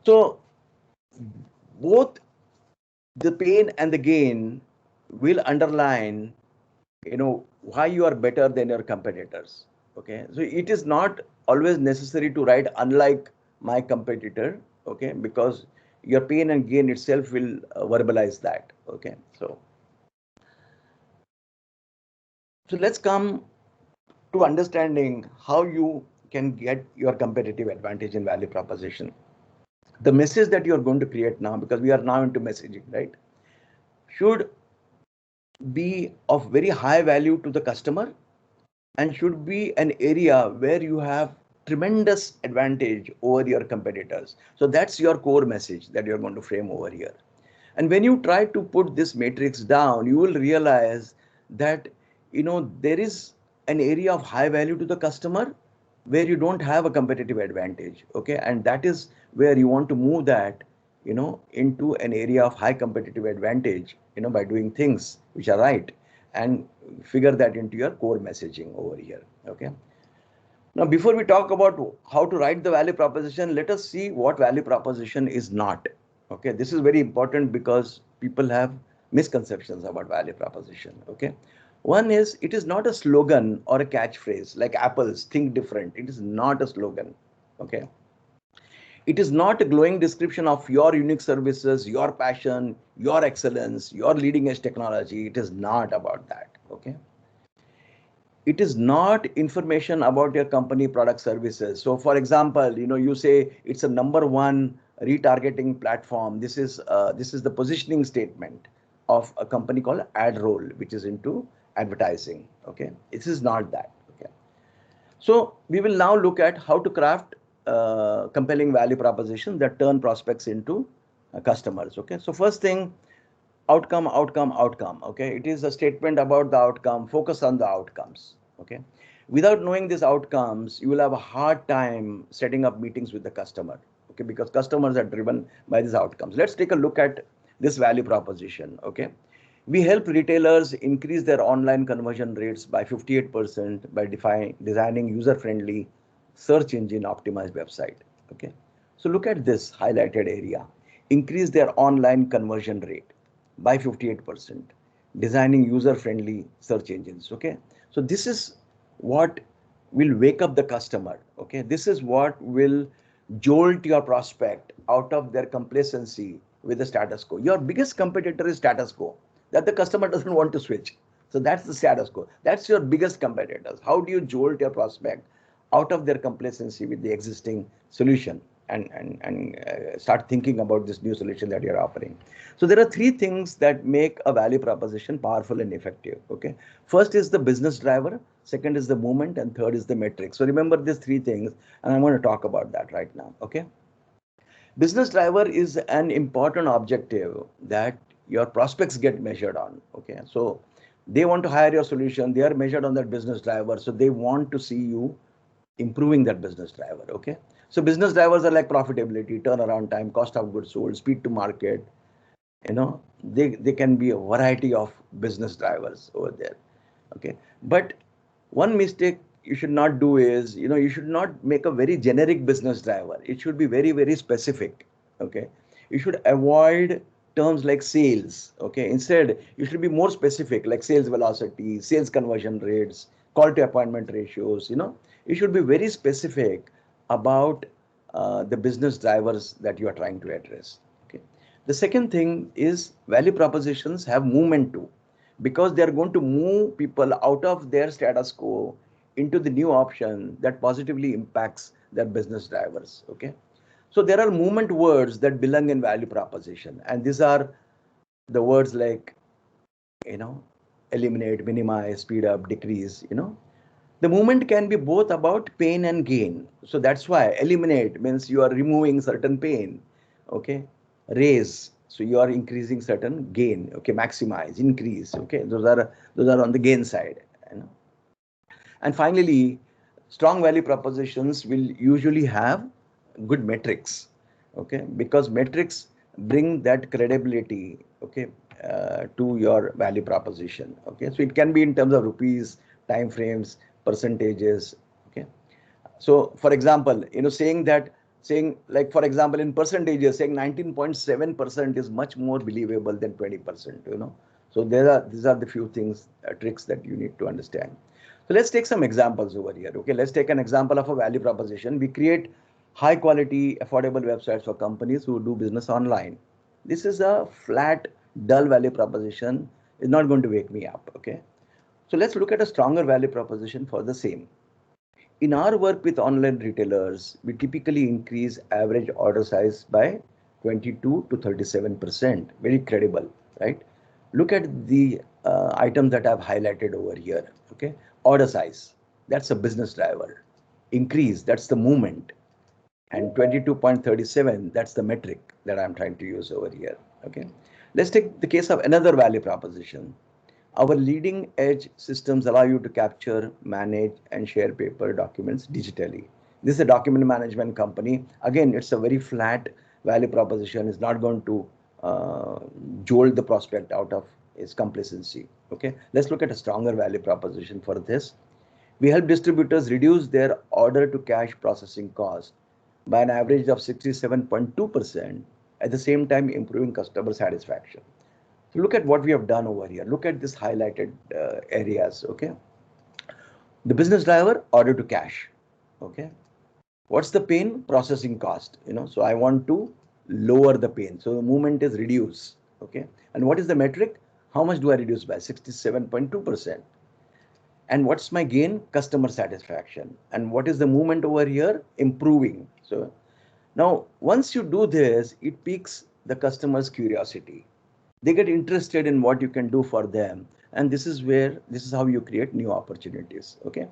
So both the pain and the gain will underline, why you are better than your competitors. Okay. So it is not always necessary to write unlike my competitor, okay, because your pain and gain itself will verbalize that. Okay. So let's come to understanding how you can get your competitive advantage in value proposition. The message that you are going to create now, because we are now into messaging, right, should be of very high value to the customer and should be an area where you have tremendous advantage over your competitors. So that's your core message that you're going to frame over here. And when you try to put this matrix down, you will realize that, there is an area of high value to the customer where you don't have a competitive advantage. Okay. And that is where you want to move that, into an area of high competitive advantage, by doing things which are right, and figure that into your core messaging over here. Okay. Now, before we talk about how to write the value proposition, let us see what value proposition is not. Okay. This is very important because people have misconceptions about value proposition. Okay. One is, it is not a slogan or a catchphrase like Apple's think different. It is not a slogan. Okay. It is not a glowing description of your unique services, your passion, your excellence, your leading edge technology. It is not about that. Okay. It is not information about your company product services. So for example, you say it's a number one retargeting platform. This is the positioning statement of a company called AdRoll, which is into advertising. Okay. This is not that. Okay. So we will now look at how to craft compelling value proposition that turn prospects into customers. Okay. So first thing, outcome. Okay. It is a statement about the outcome, focus on the outcomes. Okay. Without knowing these outcomes, you will have a hard time setting up meetings with the customer. Okay. Because customers are driven by these outcomes. Let's take a look at this value proposition. Okay. We help retailers increase their online conversion rates by 58% by designing user-friendly search engine optimized website. Okay. So look at this highlighted area. Increase their online conversion rate by 58%, designing user-friendly search engines. Okay. So this is what will wake up the customer. Okay. This is what will jolt your prospect out of their complacency with the status quo. Your biggest competitor is status quo, that the customer doesn't want to switch. So that's the status quo. That's your biggest competitors. How do you jolt your prospect out of their complacency with the existing solution and start thinking about this new solution that you're offering? So there are three things that make a value proposition powerful and effective. Okay. First is the business driver. Second is the movement, and third is the metric. So remember these three things, and I'm going to talk about that right now. Okay. Business driver is an important objective that your prospects get measured on. Okay. So they want to hire your solution. They are measured on that business driver. So they want to see you improving that business driver. Okay. So business drivers are like profitability, turnaround time, cost of goods sold, speed to market. They can be a variety of business drivers over there. Okay. But one mistake you should not do is, you should not make a very generic business driver. It should be very, very specific. Okay. You should avoid terms like sales. Okay. Instead, you should be more specific, like sales velocity, sales conversion rates, call to appointment ratios. You should be very specific about the business drivers that you are trying to address. Okay. The second thing is value propositions have movement too, because they are going to move people out of their status quo into the new option that positively impacts their business drivers. Okay. So there are movement words that belong in value proposition, and these are the words like, eliminate, minimize, speed up, decrease. The movement can be both about pain and gain. So that's why eliminate means you are removing certain pain. Okay. Raise, so you are increasing certain gain. Okay. Maximize, increase. Okay. Those are on the gain side. And finally, strong value propositions will usually have good metrics. Okay. Because metrics bring that credibility. Okay. To your value proposition. Okay. So it can be in terms of rupees, time frames, percentages. Okay. So for example, saying for example, in percentages, saying 19.7% is much more believable than 20%. So these are the few things, tricks that you need to understand. So let's take some examples over here. Okay. Let's take an example of a value proposition. We create high quality, affordable websites for companies who do business online. This is a flat, dull value proposition. It's not going to wake me up. Okay. So let's look at a stronger value proposition for the same. In our work with online retailers, we typically increase average order size by 22 to 37%. Very credible, right? Look at the items that I've highlighted over here. Okay. Order size, that's a business driver. Increase, that's the movement. And 22.37, that's the metric that I'm trying to use over here. Okay. Let's take the case of another value proposition. Our leading edge systems allow you to capture, manage, and share paper documents digitally. This is a document management company. Again, it's a very flat value proposition. It's not going to jolt the prospect out of its complacency. Okay. Let's look at a stronger value proposition for this. We help distributors reduce their order to cash processing cost by an average of 67.2%, at the same time improving customer satisfaction. So look at what we have done over here. Look at this highlighted areas. Okay. The business driver, order to cash. Okay. What's the pain? Processing cost, so I want to lower the pain. So the movement is reduced. Okay. And what is the metric? How much do I reduce by? 67.2%. And what's my gain? Customer satisfaction. And what is the movement over here? Improving. So now, once you do this, it piques the customer's curiosity. They get interested in what you can do for them. And this is how you create new opportunities. Okay.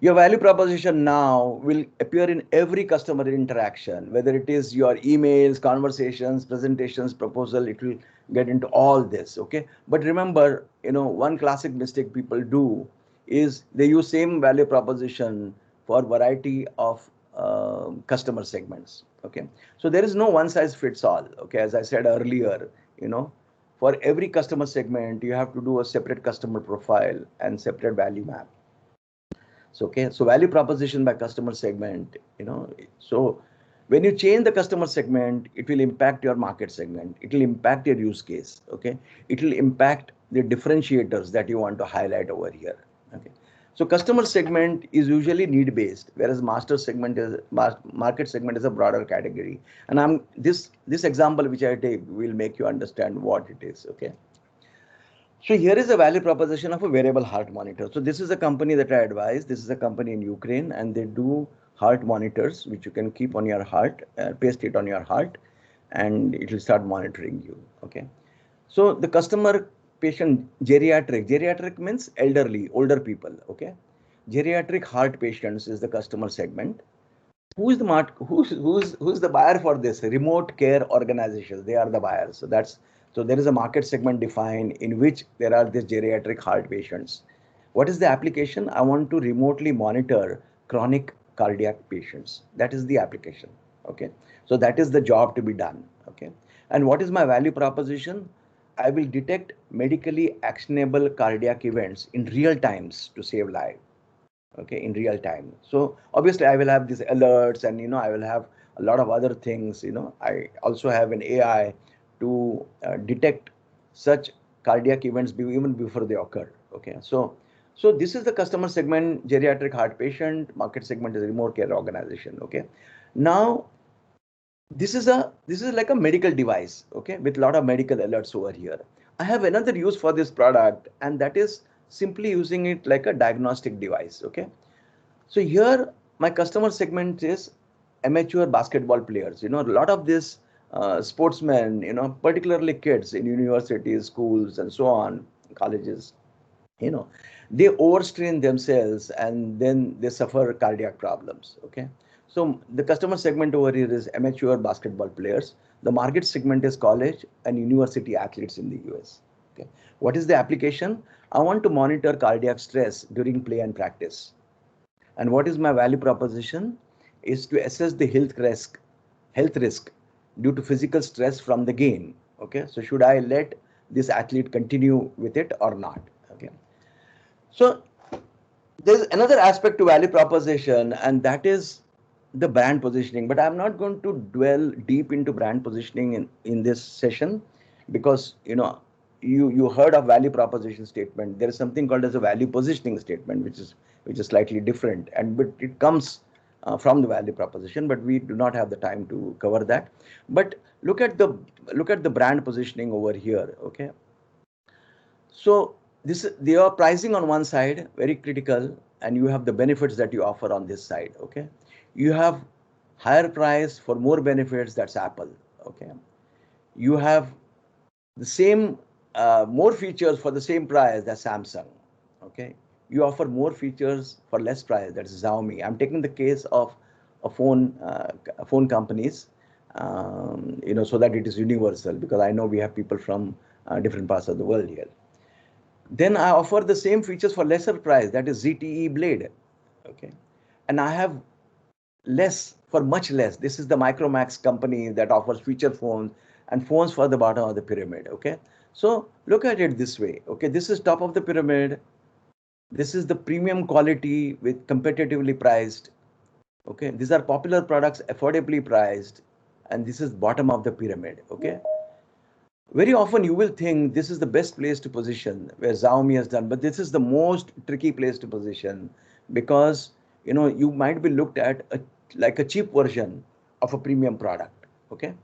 Your value proposition now will appear in every customer interaction, whether it is your emails, conversations, presentations, proposal, it will get into all this. Okay. But remember, one classic mistake people do is they use same value proposition for variety of customer segments. Okay. So there is no one size fits all. Okay. As I said earlier, for every customer segment, you have to do a separate customer profile and separate value map. So, okay, so value proposition by customer segment, so when you change the customer segment, it will impact your market segment. It will impact your use case. Okay. It will impact the differentiators that you want to highlight over here. Okay. So customer segment is usually need based, whereas market segment is a broader category. And this example which I take will make you understand what it is. Okay. So here is a value proposition of a wearable heart monitor. So this is a company that I advise. This is a company in Ukraine, and they do heart monitors, which you can keep on your heart, paste it on your heart, and it will start monitoring you. Okay. So the customer patient geriatric means elderly, older people. Okay. Geriatric heart patients is the customer segment. Who's the buyer for this? Remote care organizations. They are the buyers. So there is a market segment defined in which there are these geriatric heart patients. What is the application? I want to remotely monitor chronic cardiac patients. That is the application. Okay. So that is the job to be done. Okay. And what is my value proposition? I will detect medically actionable cardiac events in real times to save lives. Okay, in real time. So obviously I will have these alerts, and I will have a lot of other things. I also have an AI to detect such cardiac events even before they occur. Okay, so this is the customer segment: geriatric heart patient. Market segment is a remote care organization. Okay, now this is like a medical device. Okay, with a lot of medical alerts over here. I have another use for this product, and that is simply using it like a diagnostic device. Okay, so here my customer segment is amateur basketball players. A lot of these sportsmen, particularly kids in universities, schools, and so on, colleges, they overstrain themselves and then they suffer cardiac problems. Okay, so the customer segment over here is amateur basketball players. The market segment is college and university athletes in the US. Okay, what is the application? I want to monitor cardiac stress during play and practice. And what is my value proposition? Is to assess the health risk due to physical stress from the game. Okay, so should I let this athlete continue with it or not? Okay, so there's another aspect to value proposition, and that is the brand positioning. But I'm not going to dwell deep into brand positioning in this session, because you heard of value proposition statement. There is something called as a value positioning statement, which is slightly different, but it comes from the value proposition, but we do not have the time to cover that. But look at the brand positioning over here. Okay, so your pricing on one side, very critical, and you have the benefits that you offer on this side. Okay, you have higher price for more benefits. That's Apple. Okay, you have the same more features for the same price. That's Samsung. Okay, you offer more features for less price. That's Xiaomi. I'm taking the case of a phone companies, so that it is universal, because I know we have people from different parts of the world here. Then I offer the same features for lesser price. That is ZTE Blade. Okay, and I have less for much less. This is the Micromax company that offers feature phones and phones for the bottom of the pyramid. Okay, so look at it this way. Okay, this is top of the pyramid. This is the premium quality with competitively priced. Okay, these are popular products, affordably priced, and this is bottom of the pyramid. Okay, very often you will think this is the best place to position, where Xiaomi has done, but this is the most tricky place to position, because you might be looked at like a cheap version of a premium product. Okay.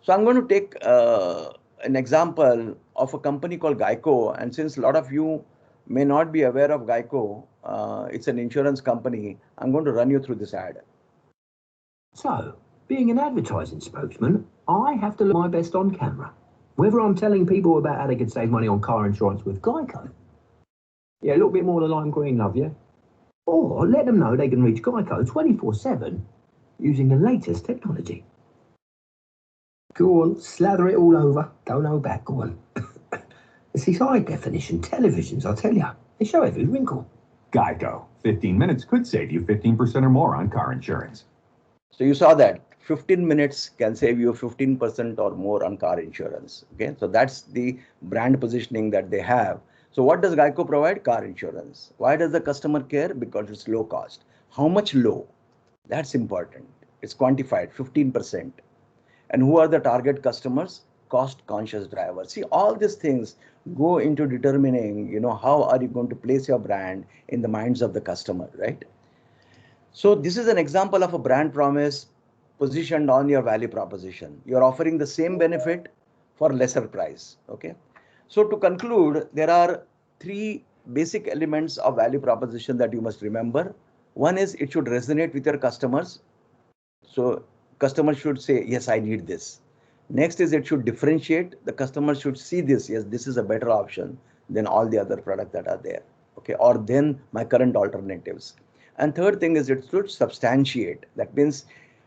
So I'm going to take an example of a company called Geico. And since a lot of you may not be aware of Geico, it's an insurance company. I'm going to run you through this ad. So, being an advertising spokesman, I have to look my best on camera. Whether I'm telling people about how they can save money on car insurance with Geico. Yeah, a little bit more of the lime green, love, yeah? Or let them know they can reach Geico 24/7 using the latest technology. Go on, slather it all over. Don't hold back, go on. It's these high definition televisions, I tell you. They show every wrinkle. Geico. 15 minutes could save you 15% or more on car insurance. So you saw that 15 minutes can save you 15% or more on car insurance. Okay, so that's the brand positioning that they have. So what does Geico provide? Car insurance. Why does the customer care? Because it's low cost. How much low? That's important. It's quantified, 15%. And who are the target customers? Cost conscious drivers. See, all these things go into determining, how are you going to place your brand in the minds of the customer, right? So this is an example of a brand promise positioned on your value proposition. You're offering the same benefit for lesser price. Okay. So to conclude, there are 3 basic elements of value proposition that you must remember. One is it should resonate with your customers. So customers should say, yes, I need this. Next is it should differentiate. The customer should see this. Yes, this is a better option than all the other products that are there. Okay. Or then my current alternatives. And third thing is it should substantiate. That means,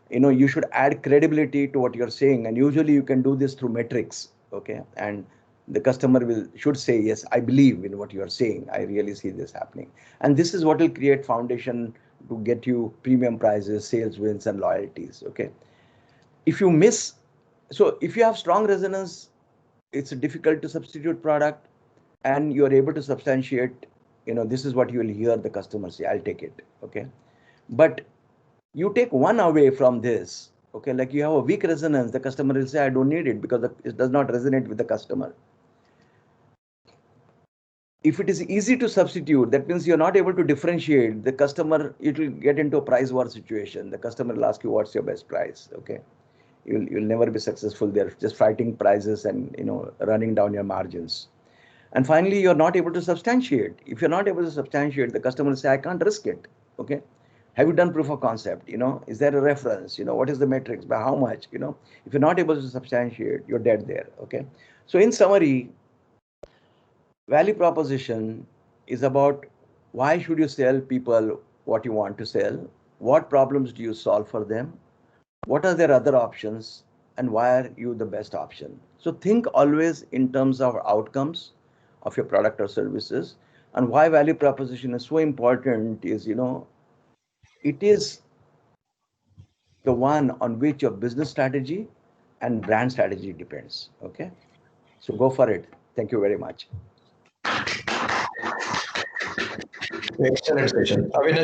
you should add credibility to what you're saying. And usually you can do this through metrics. Okay. And the customer should say, yes, I believe in what you're saying. I really see this happening. And this is what will create foundation to get you premium prices, sales wins, and loyalties. Okay. If you have strong resonance, it's difficult to substitute product, and you're able to substantiate, this is what you will hear the customer say, I'll take it. Okay. But you take one away from this. Okay. Like you have a weak resonance, the customer will say, I don't need it because it does not resonate with the customer. If it is easy to substitute, that means you're not able to differentiate the customer. It will get into a price war situation. The customer will ask you, what's your best price? Okay. You'll never be successful there, just fighting prices and, running down your margins. And finally, you're not able to substantiate. If you're not able to substantiate, the customer will say, I can't risk it. Okay. Have you done proof of concept? Is there a reference? What is the metrics? By how much? If you're not able to substantiate, you're dead there. Okay. So in summary, value proposition is about why should you sell people what you want to sell? What problems do you solve for them? What are their other options? And why are you the best option? So think always in terms of outcomes of your product or services. And why value proposition is so important is, it is the one on which your business strategy and brand strategy depends. Okay. So go for it. Thank you very much. Excellent session. Avinash,